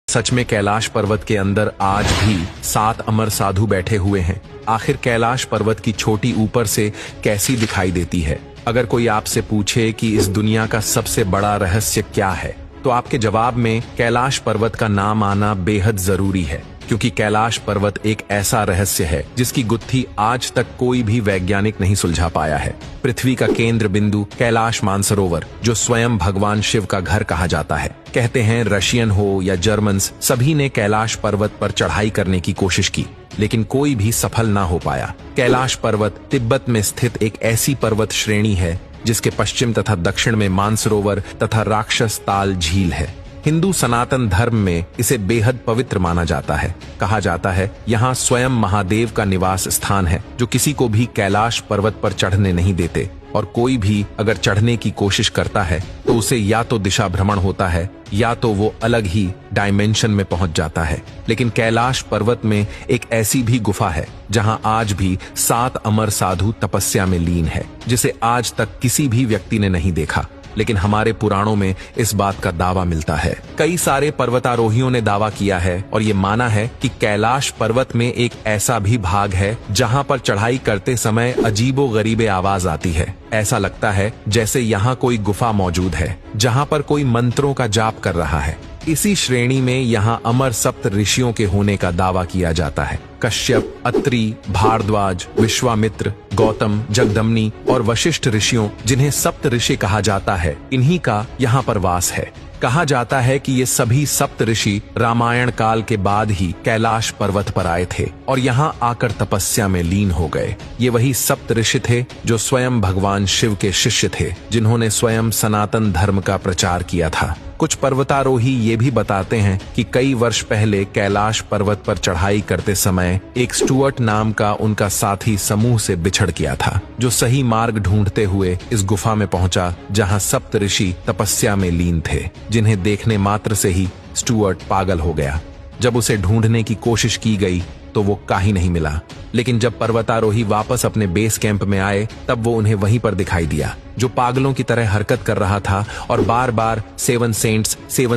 सच में कैलाश पर्वत के अंदर आज भी 7 अमर साधु बैठे हुए हैं। आखिर कैलाश पर्वत की चोटी ऊपर से कैसी दिखाई देती है? अगर कोई आपसे पूछे कि इस दुनिया का सबसे बड़ा रहस्य क्या है, तो आपके जवाब में कैलाश पर्वत का नाम आना बेहद जरूरी है, क्योंकि कैलाश पर्वत एक ऐसा रहस्य है जिसकी गुत्थी आज तक कोई भी वैज्ञानिक नहीं सुलझा पाया है। पृथ्वी का केंद्र बिंदु कैलाश मानसरोवर, जो स्वयं भगवान शिव का घर कहा जाता है। कहते हैं रशियन हो या जर्मन्स, सभी ने कैलाश पर्वत पर चढ़ाई करने की कोशिश की, लेकिन कोई भी सफल ना हो पाया। कैलाश पर्वत तिब्बत में स्थित एक ऐसी पर्वत श्रेणी है जिसके पश्चिम तथा दक्षिण में मानसरोवर तथा राक्षस ताल झील है। हिंदू सनातन धर्म में इसे बेहद पवित्र माना जाता है। कहा जाता है यहाँ स्वयं महादेव का निवास स्थान है, जो किसी को भी कैलाश पर्वत पर चढ़ने नहीं देते, और कोई भी अगर चढ़ने की कोशिश करता है तो उसे या तो दिशा भ्रमण होता है या तो वो अलग ही डायमेंशन में पहुंच जाता है। लेकिन कैलाश पर्वत में एक ऐसी भी गुफा है जहां आज भी 7 अमर साधु तपस्या में लीन है, जिसे आज तक किसी भी व्यक्ति ने नहीं देखा, लेकिन हमारे पुराणों में इस बात का दावा मिलता है। कई सारे पर्वतारोहियों ने दावा किया है और ये माना है कि कैलाश पर्वत में एक ऐसा भी भाग है जहां पर चढ़ाई करते समय अजीबोगरीबे आवाज आती है। ऐसा लगता है जैसे यहाँ कोई गुफा मौजूद है जहां पर कोई मंत्रों का जाप कर रहा है। इसी श्रेणी में यहाँ अमर सप्त ऋषियों के होने का दावा किया जाता है। कश्यप, अत्रि, भारद्वाज, विश्वामित्र, गौतम, जगदम्नी और वशिष्ठ ऋषियों, जिन्हें सप्त ऋषि कहा जाता है, इन्हीं का यहाँ पर वास है। कहा जाता है कि ये सभी सप्त ऋषि रामायण काल के बाद ही कैलाश पर्वत पर आए थे और यहाँ आकर तपस्या में लीन हो गए। ये वही सप्त ऋषि थे जो स्वयं भगवान शिव के शिष्य थे, जिन्होंने स्वयं सनातन धर्म का प्रचार किया था। कुछ पर्वतारोही ये भी बताते हैं कि कई वर्ष पहले कैलाश पर्वत पर चढ़ाई करते समय एक स्टुअर्ट नाम का उनका साथी समूह से बिछड़ गया था, जो सही मार्ग ढूंढते हुए इस गुफा में पहुंचा जहां सप्त ऋषि तपस्या में लीन थे, जिन्हें देखने मात्र से ही स्टुअर्ट पागल हो गया। जब उसे ढूंढने की कोशिश की गई तो वो कहीं नहीं मिला, लेकिन जब पर्वतारोही वापस अपने बेस कैंप में आए तब वो उन्हें वहीं पर दिखाई दिया, जो पागलों की तरह हरकत कर रहा था और बार बार 7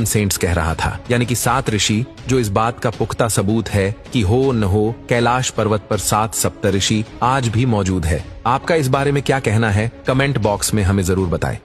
सेंट्स कह रहा था, यानी कि 7 ऋषि, जो इस बात का पुख्ता सबूत है कि हो न हो कैलाश पर्वत पर 7 सप्त ऋषि आज भी मौजूद है। आपका इस बारे में क्या कहना है? कमेंट बॉक्स में हमें जरूर बताएं।